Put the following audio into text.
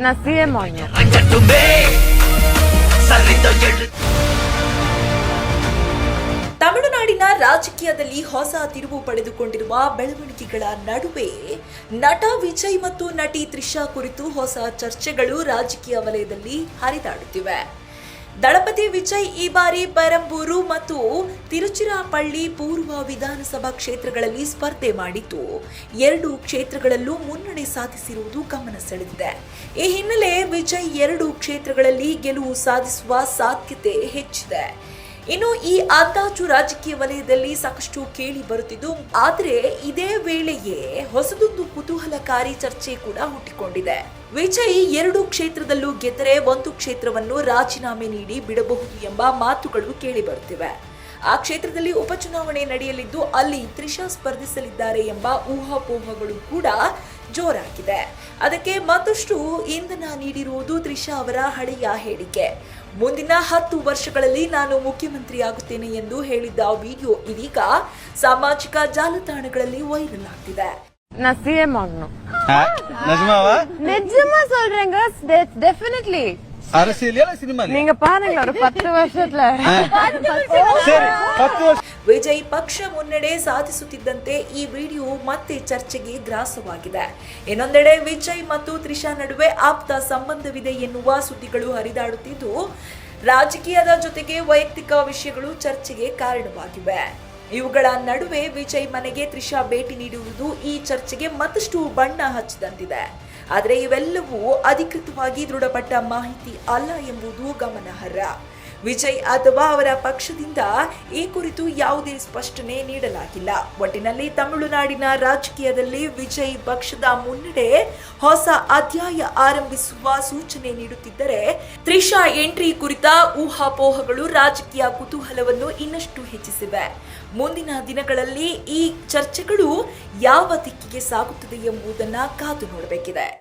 ನಾ ಸಿಎಂ ಆಗಿ ತಮಿಳುನಾಡಿನ ರಾಜಕೀಯದಲ್ಲಿ ಹೊಸ ತಿರುವು ಪಡೆದುಕೊಂಡಿರುವ ಬೆಳವಣಿಗೆಗಳ ನಡುವೆ ನಟ ವಿಜಯ್ ಮತ್ತು ನಟಿ ತ್ರಿಷಾ ಕುರಿತು ಹೊಸ ಚರ್ಚೆಗಳು ರಾಜಕೀಯ ವಲಯದಲ್ಲಿ ಹರಿದಾಡುತ್ತಿವೆ. ದಳಪತಿ ವಿಜಯ್ ಈ ಬಾರಿ ಪೆರಂಬೂರು ಮತ್ತು ತಿರುಚಿರಾಪಳ್ಳಿ ಪೂರ್ವ ವಿಧಾನಸಭಾ ಕ್ಷೇತ್ರಗಳಲ್ಲಿ ಸ್ಪರ್ಧೆ ಮಾಡಿದ್ದು 2 ಕ್ಷೇತ್ರಗಳಲ್ಲೂ ಮುನ್ನಡೆ ಸಾಧಿಸಿರುವುದು ಗಮನ ಸೆಳೆದಿದೆ. ಈ ಹಿನ್ನೆಲೆ ವಿಜಯ್ 2 ಕ್ಷೇತ್ರಗಳಲ್ಲಿ ಗೆಲುವು ಸಾಧಿಸುವ ಸಾಧ್ಯತೆ ಹೆಚ್ಚಿದೆ. ಇನ್ನು ಈ ಅಂದಾಜು ರಾಜಕೀಯ ವಲಯದಲ್ಲಿ ಸಾಕಷ್ಟು ಕೇಳಿ ಬರುತ್ತಿದ್ದು, ಆದರೆ ಇದೇ ವೇಳೆಯೇ ಹೊಸದೊಂದು ಕುತೂಹಲಕಾರಿ ಚರ್ಚೆ ಕೂಡ ಹುಟ್ಟಿಕೊಂಡಿದೆ. ವಿಜಯ್ 2 ಕ್ಷೇತ್ರದಲ್ಲೂ ಗೆದ್ದರೆ 1 ಕ್ಷೇತ್ರವನ್ನು ರಾಜೀನಾಮೆ ನೀಡಿ ಬಿಡಬಹುದು ಎಂಬ ಮಾತುಗಳು ಕೇಳಿ ಬರುತ್ತಿವೆ. ಆ ಕ್ಷೇತ್ರದಲ್ಲಿ ಉಪಚುನಾವಣೆ ನಡೆಯಲಿದ್ದು ಅಲ್ಲಿ ತ್ರಿಷಾ ಸ್ಪರ್ಧಿಸಲಿದ್ದಾರೆ ಎಂಬ ಊಹಾಪೋಹಗಳು ಕೂಡ ಜೋರಾಗಿದೆ. ಅದಕ್ಕೆ ಮತ್ತಷ್ಟು ಇಂಧನ ನೀಡಿರುವುದು ತ್ರಿಷಾ ಅವರ ಹಳೆಯ ಹೇಳಿಕೆ. ಮುಂದಿನ 10 ವರ್ಷಗಳಲ್ಲಿ ನಾನು ಮುಖ್ಯಮಂತ್ರಿಯಾಗುತ್ತೇನೆ ಎಂದು ಹೇಳಿದ್ದ ವಿಡಿಯೋ ಇದೀಗ ಸಾಮಾಜಿಕ ಜಾಲತಾಣಗಳಲ್ಲಿ ವೈರಲ್ ಆಗ್ತಿದೆ. நான் சிஎம் ஆகணும். நிஜமாவா? நிஜமா சொல்றேங்க, டெஃபினெட்லி. அரசியலியா சினிமா? நீங்க பாருங்க ஒரு 10 வருஷத்துல. ಸರಿ 10 ವರ್ಷ. ವಿಜಯ್ ಪಕ್ಷ ಮುನ್ನಡೆ ಸಾಧಿಸುತ್ತಿದ್ದಂತೆ ಈ ವಿಡಿಯೋ ಮತ್ತೆ ಚರ್ಚೆಗೆ ಗ್ರಾಸವಾಗಿದೆ. ಇನ್ನೊಂದೆಡೆ ವಿಜಯ್ ಮತ್ತು ತ್ರಿಷಾ ನಡುವೆ ಆಪ್ತ ಸಂಬಂಧವಿದೆ ಎನ್ನುವ ಸುದ್ದಿಗಳು ಹರಿದಾಡುತ್ತಿದ್ದು, ರಾಜಕೀಯದ ಜೊತೆಗೆ ವೈಯಕ್ತಿಕ ವಿಷಯಗಳು ಚರ್ಚೆಗೆ ಕಾರಣವಾಗಿವೆ. ಇವುಗಳ ನಡುವೆ ವಿಜಯ್ ಮನೆಗೆ ತ್ರಿಷಾ ಭೇಟಿ ನೀಡುವುದು ಈ ಚರ್ಚೆಗೆ ಮತ್ತಷ್ಟು ಬಣ್ಣ ಹಚ್ಚಿದಂತಿದೆ. ಆದರೆ ಇವೆಲ್ಲವೂ ಅಧಿಕೃತವಾಗಿ ದೃಢಪಟ್ಟ ಮಾಹಿತಿ ಅಲ್ಲ ಎಂಬುದು ಗಮನಾರ್ಹ. ವಿಜಯ್ ಅಥವಾ ಅವರ ಪಕ್ಷದಿಂದ ಈ ಕುರಿತು ಯಾವುದೇ ಸ್ಪಷ್ಟನೆ ನೀಡಲಾಗಿಲ್ಲ. ಒಟ್ಟಿನಲ್ಲಿ ತಮಿಳುನಾಡಿನ ರಾಜಕೀಯದಲ್ಲಿ ವಿಜಯ್ ಪಕ್ಷದ ಮುನ್ನಡೆ ಹೊಸ ಅಧ್ಯಾಯ ಆರಂಭಿಸುವ ಸೂಚನೆ ನೀಡುತ್ತಿದ್ದರೆ, ತ್ರಿಷಾ ಎಂಟ್ರಿ ಕುರಿತ ಊಹಾಪೋಹಗಳು ರಾಜಕೀಯ ಕುತೂಹಲವನ್ನು ಇನ್ನಷ್ಟು ಹೆಚ್ಚಿಸಿವೆ. ಮುಂದಿನ ದಿನಗಳಲ್ಲಿ ಈ ಚರ್ಚೆಗಳು ಯಾವ ದಿಕ್ಕಿಗೆ ಸಾಗುತ್ತದೆ ಎಂಬುದನ್ನು ಕಾದು ನೋಡಬೇಕಿದೆ.